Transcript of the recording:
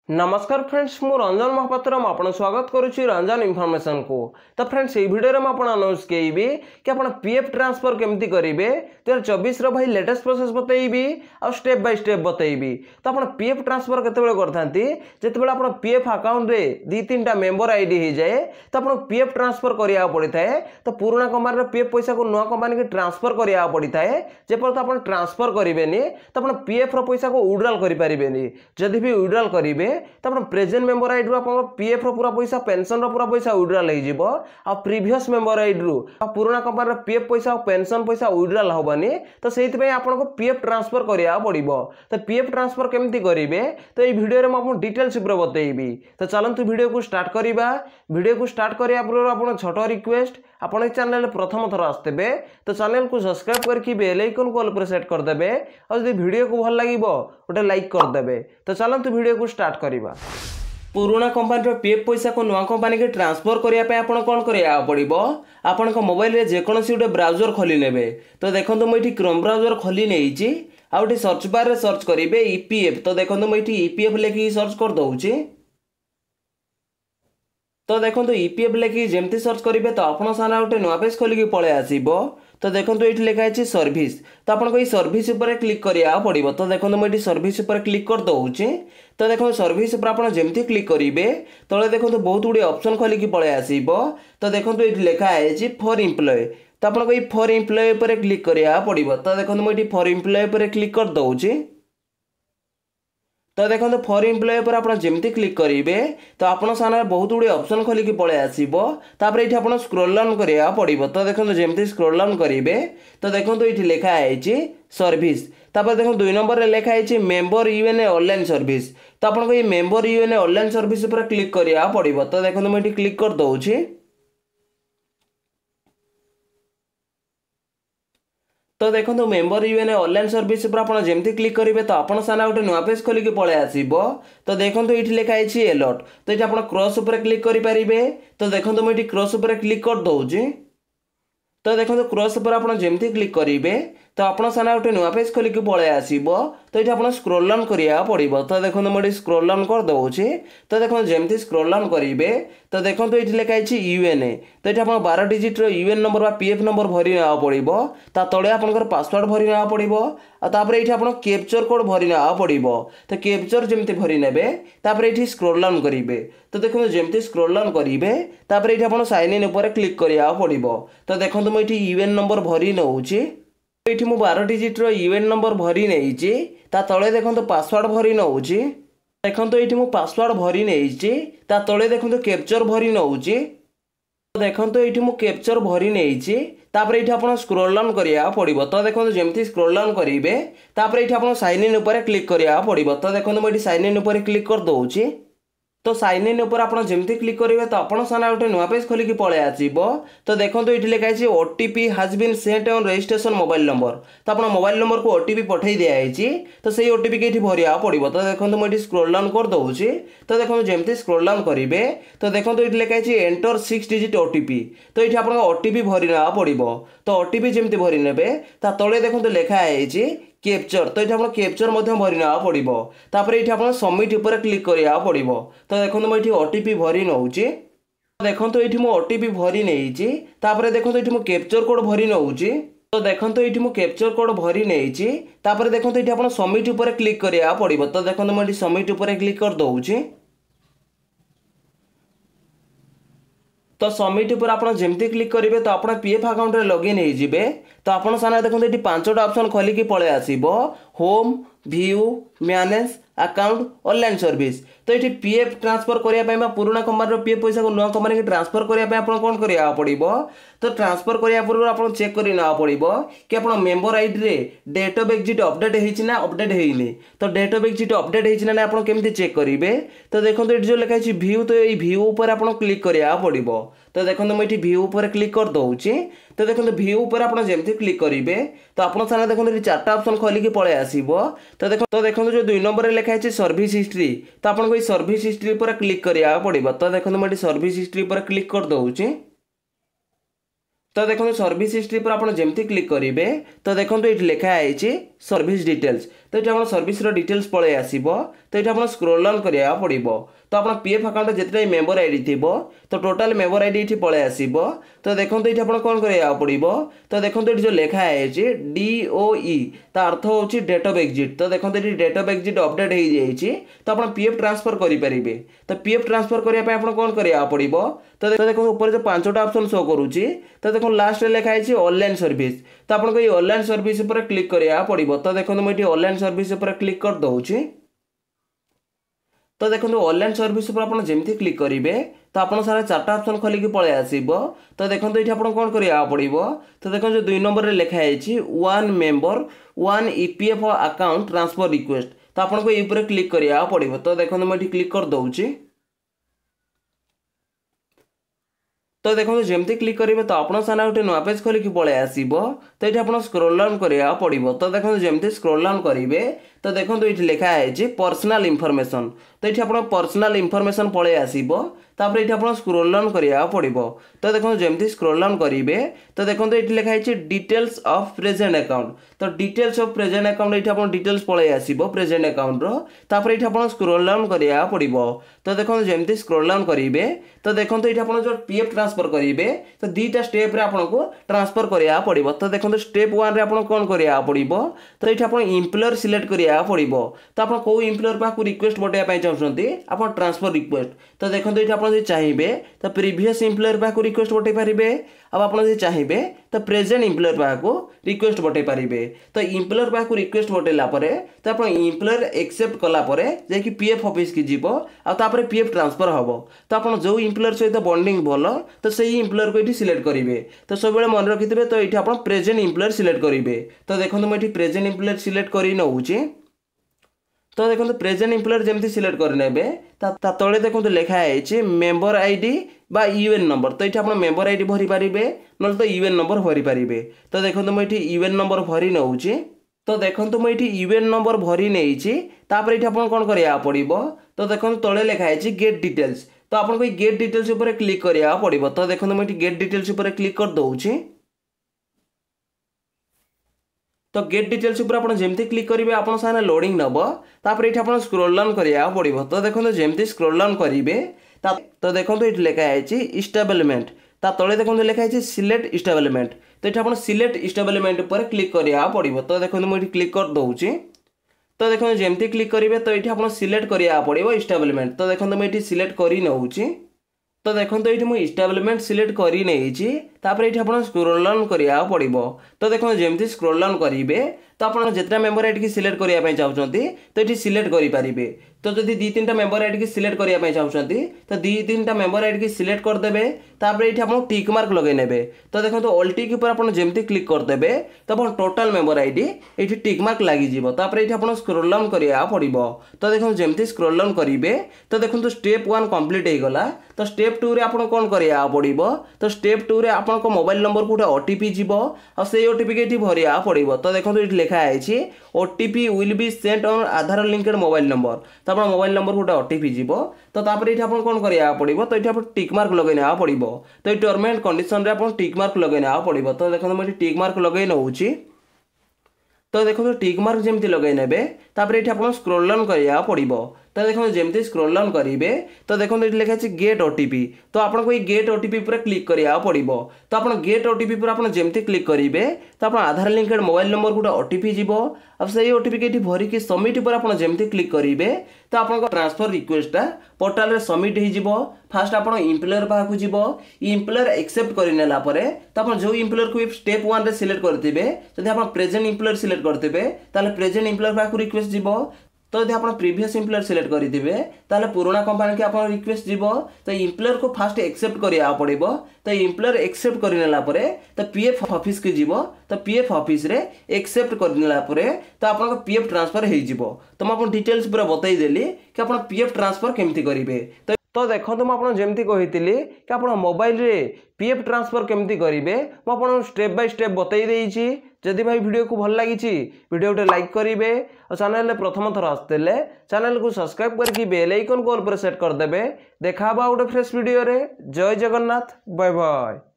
नमस्कार फ्रेंड्स मु रंजन महापात्र आपन स्वागत करुच्ची रंजन इनफॉरमेशन को। तो फ्रेंड्स ये वीडियो में आपन अनाउंस केबी कि आपन पीएफ ट्रांसफर केमती करेंगे 2024 रो भाई लेटेस्ट प्रोसेस बतैबी और स्टेप बाय स्टेप बतैबी। तो आपन पीएफ ट्रांसफर केतेबेले करथांती जेतेबेले आपन पीएफ अकाउंट रे दी तीनटा मेंबर आईडी हो जाए तो आपन पीएफ ट्रांसफर करिया पड़ी थाए। तो पुराना कंपनी रो पीएफ पैसा को नया कंपनी के ट्रांसफर करिया पड़ी थाए। जे पर तो आपन ट्रांसफर करिवेनी तो आपन पीएफ रो पैसा को विड्रॉल करि परिबेनी। जदि भी विड्रॉल करिवे तो अपन प्रेजेंट मेंबर आईडी रो पीएफ रो पूरा पैसा पेंशन रो पूरा पैसा विड्रॉल हो जिवो आ प्रीवियस मेंबर आईडी रो पुराना कंपनी रो पीएफ पैसा और पेंशन पैसा विड्रॉल होबनी। तो सेति पे आपन को पीएफ ट्रांसफर करिया पड़िबो। तो पीएफ ट्रांसफर केमती करिवे तो ए वीडियो रे म आपन डिटेल्स ऊपर बतैबी। तो चलंतु वीडियो को स्टार्ट करिबा। वीडियो को स्टार्ट करिया पूर्व आपन छोटो रिक्वेस्ट आपन चैनल प्रथम थर आस्तेबे तो चैनल को सब्सक्राइब करके बेल आइकन को ऑल पर सेट कर देबे और यदि वीडियो को भल लागिबो ओटे लाइक कर देबे। तो चलंतु वीडियो को स्टार्ट करिबा। पुराना कंपनी रो पीएफ पैसा को नया कंपनी के ट्रांसफर करिया पे आपण कोन करिया पड़िबो। आपण को मोबाइल रे जे कोनसी उडे ब्राउजर खोली नेबे। तो देखंतु म इठी क्रोम ब्राउजर खोली नेइची आ उठी सर्च बार रे सर्च करिवे ईपीएफ। तो देखंतु म इठी ईपीएफ लेखि सर्च कर दउची। तो देखो ईपीएफ लेखि जेमती सर्च करेंगे तो आपन सामने गोटे नुआ पेज खोलिक पलि आसो। तो देखो ये लिखाई है सर्विस। तो आपको ये सर्विस उपर क्लिक करा पड़ो। तो देखो मुझे सर्विस उपर क्लिक कर दूसरी। तो देखो सर्विस उपर आप जमती क्लिक करेंगे तले देखो बहुत गुड़े ऑप्शन खोलिक पलि आसो। तो देखो ये लिखाई फॉर एम्प्लॉय। तो आपको ये फॉर एम्प्लॉय उपर क्लिक करा पड़ो। तो देखो मुझे फॉर एम्प्लॉय उपर क्लिक कर दूसरी। तो देखो फॉर एम्प्लॉय पर आप जमती क्लिक करेंगे तो आपन सामने बहुत गुड़े ऑप्शन खोलिक पलि आसो। तापर ये आप स्क्रॉल डाउन करा पड़ो। तो देखो जमती स्क्रॉल डाउन करेंगे तो देखो ये लिखाई सर्विस। तापर देखो 2 नंबर लिखाई है मेंबर यूएनए ऑनलाइन सर्विस। तो आपको ये मेंबर यूएनए ऑनलाइन सर्विस पर क्लिक करा पड़ो। तो देखो मुझे क्लिक कर दूसरी। तो देखो मेंबर यूएनए ऑनलाइन सर्विस पर आप जमती क्लिक करेंगे तो आपन सामने गोटे नुआ पेज खोलिक पलि आसो। तो देखो ये लिखाई है अलर्ट। तो ये आप क्रॉस उपर क्लिक करेंगे। तो देखो मुझे क्रॉस उपर क्लिक कर दूसरी। तो देखो क्रॉस उपर आप जमती क्लिक करेंगे तो आपन सामने गोटे नुआ पेज खोलिक पलि आसो। तो ये आप स्क्रॉल डाउन करा पड़ो। तो देखो मुझे स्क्रॉल डाउन कर दूसरी। तो देखो जमती स्क्रॉल डाउन करेंगे तो देखो ये लिखाई है यूएनए। तो ये आप 12 डिजिट यूएन नंबर बा पीएफ नंबर भरी ना पड़ो। ता तले आपनकर पासवर्ड भरी ना पड़ो। तापर ये आप कैप्चर कोड भरी ना पड़ो। तो कैप्चर जमती भरी नेबे तापर ये स्क्रॉल डाउन करेंगे। तो देखो जमती स्क्रॉल डाउन करेंगे तापर ये आप साइन इन उपर क्लिक करा पड़ो। तो देखो मुझे यूएन नंबर भरी नौची। ये मु 12 डिजिट यूएन नंबर भरी नहीं तले देखो पासवर्ड भरी नौची। देखो ये मु पासवर्ड भरी नहीं तले देखो कैप्चर भरी नौची। देखो ये मु कैप्चर भरी नहीं तापर ये आप स्क्रॉल डाउन करा पड़ो। तो देखो जमती स्क्रॉल डाउन करेंगे तापर ये आप साइन इन उपर क्लिक करा पड़ो। तो देखो मुझे साइन इन उपर क्लिक कर दूसरी। तो साइन इन उपर आप जमती क्लिक करेंगे तो आपन सामने गोटे नुआ पेज खोलिक पलि आसो। तो देखो ये लिखाई है OTP has been sent on registration mobile number. तो आप मोबाइल नंबर को ओटीपी पठे दिखाई तो सही ओटीपी के भरिया पड़ो। तो देखो मुझे स्क्रॉल डाउन कर दूसरी। तो देखो जमती स्क्रॉल डाउन करेंगे तो देखो ये लिखाई है एंटर 6 डिजिट ओटीपी। तो ये आप ओटीपी भरी ना पड़ो। तो ओटीपी जमती भरी ने तले देखो लिखाई कैप्चर। तो ये आप कैप्चर भरी ना पड़ो। तापर ये आप सबमिट उपर क्लिक करा पड़ो। तो देखो मुझे ओटीपी भरी नौची। देखो ये मुझे ओटीपी भरी नहीं तापर देखो ये मुझे कैप्चर कोड भरी नौची। तो देखो ये मुझे कैप्चर कोड भरी नहीं तापर देखो ये आप सबमिट उपर क्लिक करा पड़ो। तो देखो मुझे सबमिट उपर क्लिक कर दूसरी। तो सबमिट उपर आप जमती क्लिक करेंगे तो आप पीएफ अकाउंट रे लॉगिन हो जिवे। तो आपन सामने देखो ये 5टा ऑप्शन खोलिक पलि आसो। Home view manage account online service. तो ये पीएफ ट्रांसफर करने पुराना कंपनी पीएफ पैसा को नया कंपनी के ट्रांसफर करने आप कौन करा पड़ो। तो ट्रांसफर करने पूर्व आप चेक करना पड़ो कि आप मेंबर आईडी रे डेट ऑफ एग्जिट अपडेट होना अपडेट होनी। तो डेट ऑफ एग्जिट अपडेट होना आप केमती चेक करेंगे। तो देखो ये जो लिखाई व्यू तो ये व्यू उपर आप क्लिक करा पड़ो। तो देखो मुझे व्यू उपर क्लिक कर दूसरी। तो देखो व्यू उपर आप जमती क्लिक करेंगे तो आप सामने देखो 4टा ऑप्शन खोलिक पलि आसो। तो देखो जो 2 नंबर लिखाई है सर्विस हिस्ट्री। तो आपको ये सर्विस हिस्ट्री पर क्लिक करा पड़ो। तो देखो मुझे सर्विस हिस्ट्री पर क्लिक कर दूसरी। तो देखो सर्विस हिस्ट्री पर आप जमती क्लिक करेंगे तो देखो ये लिखाई सर्विस डिटेल्स तो ये आप सर्विस डिटेल्स पलि आसो तो ये आप स्क्रोल डाउन करा पड़ो तो आप पीएफ अकाउंट जितने मेंबर आईडी थी तो टोटाल मेंबर आईडी ये पलि आसो तो देखो ये आप कौन करा पड़ो तो देखो ये जो लिखाई DOE ता अर्थ हूँ डेट ऑफ एग्जिट तो देखो ये डेट ऑफ एग्जिट अपडेट हो जाए तो आप पीएफ ट्रांसफर करेंगे तो पीएफ ट्रांसफर करने आप कौन करा पड़ो तो देखो ऊपर जो 5टा ऑप्शन शो करुच्ची तो देखो लास्ट लिखाई ऑनलाइन सर्विस तो आपको ये ऑनलाइन सर्विस पर क्लिक करा पड़ो तो देखो मुझे ऑनलाइन सर्विस पर क्लिक कर दूची तो देखो ऑनलाइन सर्विस पर आप जमती क्लिक करेंगे तो आप सारा 4टा ऑप्शन खोलिक पलि आसो तो देखो ये आप कौन करा पड़ो तो देखो जो 2 नंबर लिखाई 1 member 1 EPF account transfer request तो आपको ये क्लिक करा पड़ो तो देखो मुझे क्लिक कर दूची तो देखो जमती क्लिक करेंगे तो आप सामने गोटे नुआ पेज खोलिक पलि आसो तो ये आप स्क्रोल डाउन करा पड़ो तो देखो जमती स्क्रोल डाउन करेंगे तो देखो ये लिखाई पर्सनल इनफॉरमेशन तो ये आप पर्सनल इनफॉरमेशन पलि आसो तापर ये आप स्क्रोल डाउन करा पड़ो तो देखो जमती स्क्रोल डाउन करेंगे तो देखो ये लिखाई डिटेल्स ऑफ प्रेजेंट अकाउंट तो डिटेल्स ऑफ प्रेजेंट अकाउंट ये आप डिटेल्स पलि आसो प्रेजेंट अकाउंट तापर ये आप स्क्रोल डाउन करा पड़ो तो देखो जमती स्क्रोल डाउन करेंगे तो देखो ये आप जो पीएफ ट्रांसफर करेंगे तो 2टा स्टेप रे आपको ट्रांसफर करा पड़ो तो देखो स्टेप 1 रे आप कौन करा पड़ो तो ये आप एम्प्लॉयर सिलेक्ट करा पड़ो तो आप कौ एम्प्लॉयर पाक रिक्वेस्ट पठाइबा चाहते आप ट्रांसफर रिक्वेस्ट तो देखो ये आप चाहिए तो प्रीवियस एम्प्लॉयर पाक रिक्वेस्ट पठाई पारे अब आप चाहिए तो प्रेजेंट एम्प्लॉयर पाक रिक्वेस्ट पठाई पारे तो एम्प्लॉयर पाक रिक्वेस्ट पठेला तो आप एम्प्लॉयर एक्सेप्ट कलापर जाकि पीएफ ऑफिस की जीव आपर पीएफ ट्रांसफर हम तो आप जो एम्प्लॉयर सहित बॉन्डिंग भल तो सही एम्प्लॉयर को ये सिलेक्ट करेंगे तो सब मन रखिथे तो ये आप प्रेजेंट एम्प्लॉयर सिलेक्ट करेंगे तो देखो मुझे प्रेजेंट एम्प्लॉयर सिलेक्ट कर नौची तो देखो प्रेजेंट एम्प्लॉयर जमती सिलेक्ट करने तले देखो लिखाई मेंबर आईडी बा यूएन नंबर तो ये आप मेंबर आईडी भरी पारे ना तो यूएन नंबर भरी पारे तो देखो मुझे यूएन नंबर भरी नौची तो देखो मुझे यूएन नंबर भरी नहीं तापर ये आप कौन करा पड़ो तो देखो तले लिखाई गेट डिटेल्स तो आपको गेट डिटेल्स उपर क्लिक करा पड़ो तो देखो मुझे गेट डिटेल्स उपर क्लिक कर दूची तो गेट डिटेल्स उपर आप जमती क्लिक करेंगे आप सामने लोडिंग नब तापर ये आप स्क्रोल डाउन करा पड़ो तो देखो जमती स्क्रोल डाउन करेंगे तो देखो ये लिखाई इस्टाब्लिशमेंट ता तले देखो लिखाई सिलेक्ट इस्टाब्लिशमेंट तो ये आप सिलेक्ट इस्टाब्लिशमेंट पर क्लिक करा पड़ो तो देखो मुझे क्लिक कर दूची तो देखो जमती क्लिक करेंगे तो ये आप सिलेक्ट करा पड़ो इस्टाब्लिशमेंट तो देखो मुझे सिलेक्ट कर नौची तो देखो ये मुझे इस्टाब्लिशमेंट सिलेक्ट कर नहीं तापर ये आप स्क्रोल डाउन करा पड़ो तो देखो जमती स्क्रोल डाउन करेंगे तो आप जितना मेंबर आईडी की सिलेक्ट करने चाहते तो ये सिलेक्ट करेंगे तो जब 2-3टा मेंबर आईडी की सिलेक्ट करने चाहते तो 2-3टा मेंबर आईडी की सिलेक्ट करदे तापर ये आप टिक मार्क लगे ने तो देखो तो ऑल टिक पर आप जमती क्लिक करदे तो आप टोटाल मेंबर आईडी ये टिक मार्क लगिज तापर ये आप स्क्रोल डाउन करा पड़ो तो देखो जमती स्क्रोल डाउन करेंगे तो देखो स्टेप 1 कंप्लीट हो गला तो स्टेप 2 रे आप कौन करा पड़ो तो स्टेप 2 रे आप मोबाइल नंबर को गोटे ओटीपी जीव और से ओटीपी के भरिया पड़ो तो देखो ये लिखाई OTP will be sent on Aadhaar linked mobile number तो आप मोबाइल नंबर गोटे ओटीपी जीव तो तापर ये आप कौन करा पड़ो तो ये आप टिक मार्क लगेना पड़ो तो ये टर्म एंड कंडीशन रे आप टिक मार्क लगेना पड़ो तो देखो मुझे टिक मार्क लगे नौची तो देखो टिक मार्क जमती लगे ने तापर ये आप स्क्रोल डाउन करा पड़ो तो देखो जमती स्क्रोल डाउन करेंगे तो देखो ये लिखाई गेट ओटीपी तो आपको ये गेट ओटीपी पर क्लिक करा पड़ो तो आप गेट ओटीपी पर आप जमती क्लिक करेंगे तो आप आधार लिंक्ड मोबाइल नंबर गोटे ओटीपी जीव अब से ओटीपी के भरिक सबमिट पर आप जमती क्लिक करेंगे तो आप ट्रांसफर रिक्वेस्टा पोर्टाल रे सबमिट हो फास्ट आप एम्प्लॉयर पाक जीव एम्प्लॉयर एक्सेप्ट करनेला तो आप जो एम्प्लॉयर को स्टेप 1 रे सिलेक्ट करते जब आप प्रेजेंट एम्प्लॉयर सिलेक्ट करते प्रेजेंट एम्प्लॉयर पाक रिक्वेस्ट जीव तो यदि आप प्रीवियस एम्प्लॉयर सिलेक्ट करेंगे ताले पुराना कंपनी के आप रिक्वेस्ट जीव तो एम्प्लॉयर को फास्ट एक्सेप्ट करा पड़ो तो एम्प्लॉयर एक्सेप्ट करनेला तो पीएफ ऑफिस के जीव तो पीएफ ऑफिस रे एक्सेप्ट करनेला तो आपन पीएफ ट्रांसफर हो तो मुझे डिटेल्स पूरा बतईदेली कि आप पीएफ ट्रांसफर केमती करेंगे तो देखो तो मुझे जमती कही कि आप मोबाइल रे पीएफ ट्रांसफर केमती करेंगे मुझे स्टेप बाय स्टेप बतई देइछि जदि भाई वीडियो को भल लगी वीडियो गोटे लाइक करेंगे और चैनल प्रथम थर आसते चैनल को सब्सक्राइब करके बेल आइकन को ऑल पर सेट करदे देखा गोटे फ्रेश वीडियो रे जय जगन्नाथ बाय बाय।